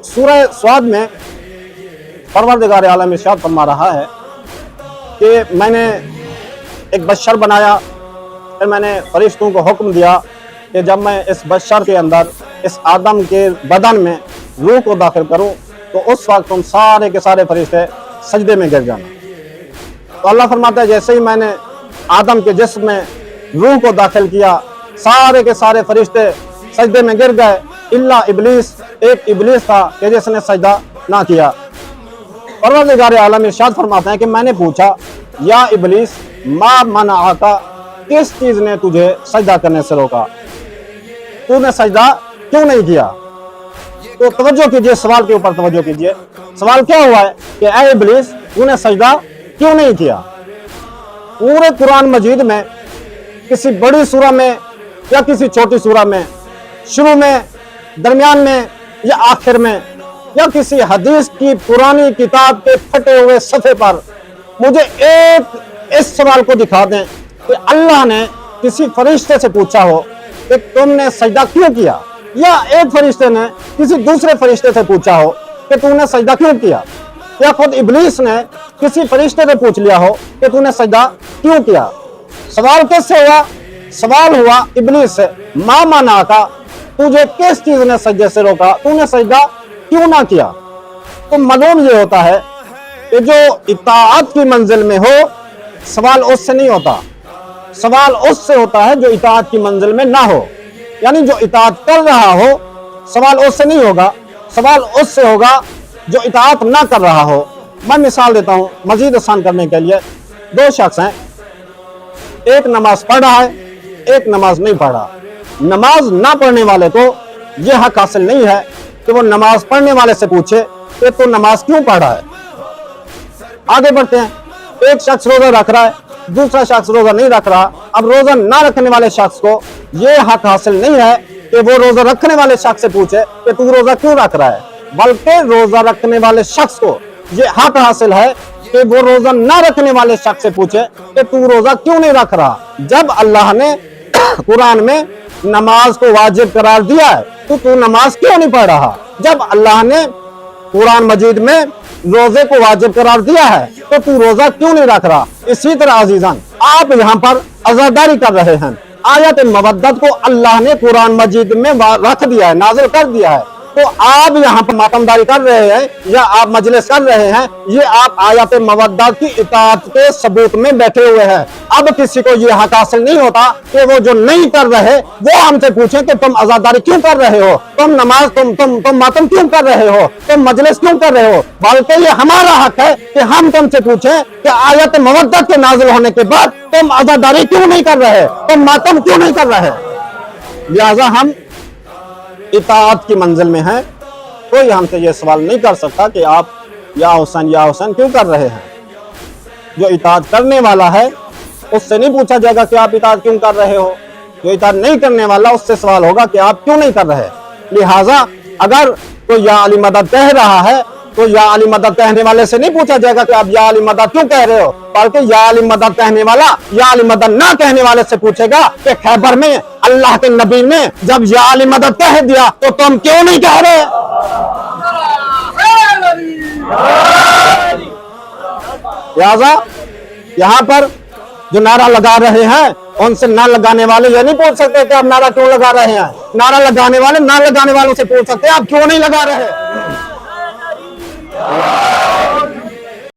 सूरह स्वाद में परवरदिगार आलम इरशाद फरमा रहा है कि मैंने एक बशर बनाया, फिर मैंने फरिश्तों को हुक्म दिया कि जब मैं इस बशर के अंदर इस आदम के बदन में रूह को दाखिल करूं तो उस वक्त तुम सारे के सारे फरिश्ते सजदे में गिर जाना। तो अल्लाह फरमाता है जैसे ही मैंने आदम के जिस्म में रूह को दाखिल किया, सारे के सारे फरिश्ते सजदे में गिर गए इल्ला इब्लीस, एक इब्लीस था कि जिसने सजदा ना किया। परवरदिगार आलम इरशाद फरमाते हैं कि मैंने पूछा, या इब्लीस मा मनाअका, किस चीज ने तुझे सजदा करने से रोका, तूने सजदा क्यों नहीं किया? तो तवज्जो कीजिए, सवाल के ऊपर तवज्जो कीजिए। सवाल क्या हुआ है कि ऐ इब्लीस तूने सजदा क्यों नहीं किया? पूरे कुरान मजीद में किसी बड़ी सूरह में या किसी छोटी सूरह में, शुरू में, दरमियान में या आखिर में, या किसी हदीस की पुरानी किताब के फटे हुए सफ़े पर मुझे एक इस सवाल को दिखा दें कि अल्लाह ने किसी फरिश्ते से पूछा हो कि तुमने सजदा क्यों किया, या एक फरिश्ते ने किसी दूसरे फरिश्ते से पूछा हो कि तूने सजदा क्यों किया, या खुद इब्लीस ने किसी फरिश्ते से पूछ लिया हो कि तूने सजदा क्यों किया। सवाल किससे हुआ? सवाल हुआ इब्लीस से। मा मनाअका, तुझे किस चीज ने सजदे से रोका, तूने सजदा क्यों ना किया? तो मालूम ये होता है कि जो इताअत की मंजिल में हो सवाल उससे नहीं होता, सवाल उससे होता है जो इताअत की मंजिल में ना हो। यानी जो इताअत कर रहा हो सवाल उससे नहीं होगा, सवाल उससे होगा जो इताअत ना कर रहा हो। मैं मिसाल देता हूं मजीद आसान करने के लिए। दो शख्स हैं, एक नमाज पढ़ रहा है, एक नमाज नहीं पढ़ रहा। नमाज ना पढ़ने वाले को यह हक हासिल नहीं है कि वो नमाज पढ़ने वाले से पूछे कि तू नमाज क्यों पढ़ रहा है। आगे बढ़ते हैं, एक शख्स रोजा रख रहा है, दूसरा शख्स रोजा नहीं रख रहा। अब रोजा ना रखने वाले शख्स को यह हक हासिल नहीं है कि वो रोजा रखने वाले शख्स से पूछे कि तू रोजा क्यों रख रहा है, बल्कि रोजा रखने वाले शख्स को ये हक हासिल है कि वो रोजा ना रखने वाले शख्स से पूछे कि तू रोजा क्यों नहीं रख रहा। जब अल्लाह ने कुरान में नमाज को वाजिब करार दिया है तो तू नमाज क्यों नहीं पढ़ रहा? जब अल्लाह ने कुरान मजीद में रोजे को वाजिब करार दिया है तो तू रोजा क्यों नहीं रख रहा? इसी तरह अजीजान आप यहाँ पर अज़ादारी कर रहे हैं। आयत मवद्दत को अल्लाह ने कुरान मजीद में रख दिया है, नाजिल कर दिया है, तो आप यहाँ पर मातमदारी कर रहे हैं या आप मजलिस कर रहे हैं, ये आप आयत मवद्दत की इताअत के सबूत में बैठे हुए हैं। अब किसी को ये हक हासिल नहीं होता कि वो जो नहीं कर रहे वो हमसे पूछें कि तुम आजादारी क्यों कर रहे हो, तुम नमाज तुम मातम क्यों कर रहे हो, तुम मजलिस क्यों कर रहे हो। बल्कि ये हमारा हक है कि हम तुमसे पूछें कि आयत मवद्दत के नाजिल होने के बाद तुम आजादारी क्यों नहीं कर रहे, तुम मातम क्यों नहीं कर रहे। लिहाजा हम इताअत की मंजिल में हैं, कोई हमसे ये सवाल नहीं कर सकता कि आप या हुसैन क्यों कर रहे हैं। जो इताअत करने वाला है उससे नहीं पूछा जाएगा कि आप इताअत क्यों कर रहे हो, जो इताअत नहीं करने वाला उससे सवाल होगा कि आप क्यों नहीं कर रहे। लिहाजा अगर कोई या अली मदद कह रहा है तो या अली मदद कहने वाले से नहीं पूछा जाएगा कि आप या अली मदद क्यों कह रहे हो, बल्कि या अली मदद कहने वाला या अली मदद ना कहने वाले से पूछेगा कि खैबर में अल्लाह के नबी ने जब या अली मदद कह दिया तो तुम क्यों नहीं कह रहे। लिहाजा यहाँ पर जो नारा लगा रहे हैं उनसे ना लगाने वाले ये नहीं पूछ सकते कि आप नारा क्यों लगा रहे हैं। नारा लगाने वाले ना लगाने वालों से पूछ सकते हैं आप क्यों नहीं लगा रहे।